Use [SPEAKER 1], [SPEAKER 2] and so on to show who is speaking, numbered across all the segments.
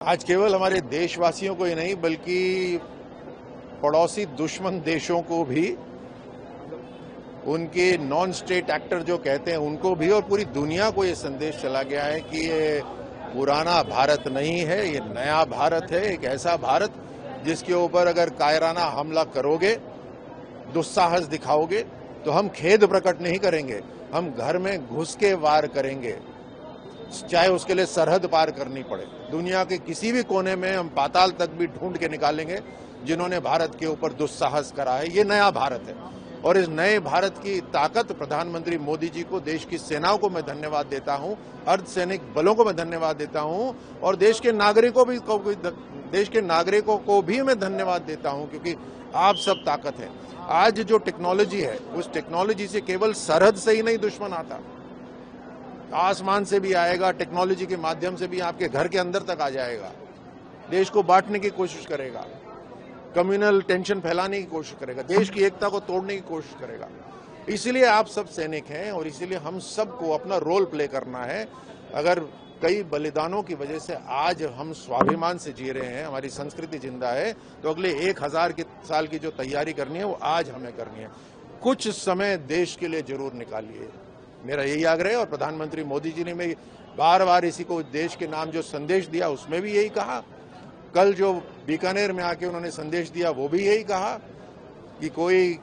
[SPEAKER 1] आज केवल हमारे देशवासियों को ही नहीं बल्कि पड़ोसी दुश्मन देशों को भी, उनके नॉन स्टेट एक्टर जो कहते हैं उनको भी और पूरी दुनिया को ये संदेश चला गया है कि ये पुराना भारत नहीं है, ये नया भारत है। एक ऐसा भारत जिसके ऊपर अगर कायराना हमला करोगे, दुस्साहस दिखाओगे तो हम खेद प्रकट नहीं करेंगे, हम घर में घुस के वार करेंगे, चाहे उसके लिए सरहद पार करनी पड़े। दुनिया के किसी भी कोने में हम पाताल तक भी ढूंढ के निकालेंगे जिन्होंने भारत के ऊपर दुस्साहस करा है। ये नया भारत है और इस नए भारत की ताकत प्रधानमंत्री मोदी जी को, देश की सेनाओं को मैं धन्यवाद देता हूं, अर्धसैनिक बलों को मैं धन्यवाद देता हूं और देश के नागरिकों को भी मैं धन्यवाद देता हूं, क्योंकि आप सब ताकत है। आज जो टेक्नोलॉजी है उस टेक्नोलॉजी से केवल सरहद से ही नहीं दुश्मन आता, आसमान से भी आएगा, टेक्नोलॉजी के माध्यम से भी आपके घर के अंदर तक आ जाएगा, देश को बांटने की कोशिश करेगा, कम्युनल टेंशन फैलाने की कोशिश करेगा, देश की एकता को तोड़ने की कोशिश करेगा। इसीलिए आप सब सैनिक हैं और इसीलिए हम सबको अपना रोल प्ले करना है। अगर कई बलिदानों की वजह से आज हम स्वाभिमान से जी रहे हैं, हमारी संस्कृति जिंदा है, तो अगले 1000 साल की जो तैयारी करनी है वो आज हमें करनी है। कुछ समय देश के लिए जरूर निकालिए, मेरा यही आग्रह है। और प्रधानमंत्री मोदी जी ने मैं बार बार इसी को देश के नाम जो संदेश दिया उसमें भी यही कहा। कल जो बीकानेर में आके उन्होंने संदेश दिया वो भी यही कहा कि कोई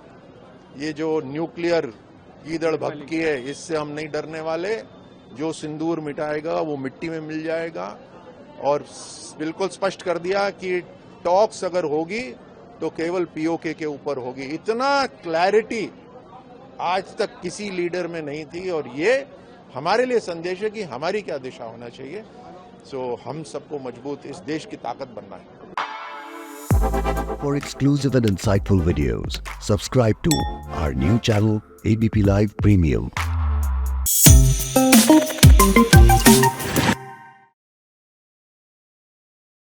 [SPEAKER 1] ये जो न्यूक्लियर कीदड़ भभकी है इससे हम नहीं डरने वाले, जो सिंदूर मिटाएगा वो मिट्टी में मिल जाएगा। और बिल्कुल स्पष्ट कर दिया कि टॉक्स अगर होगी तो केवल पीओके के ऊपर होगी। इतना क्लैरिटी आज तक किसी लीडर में नहीं थी और ये हमारे लिए संदेश है कि हमारी क्या दिशा होना चाहिए। हम सबको मजबूत इस देश की ताकत बनना है।
[SPEAKER 2] For exclusive and insightful videos, subscribe to our new channel ABP Live Premium.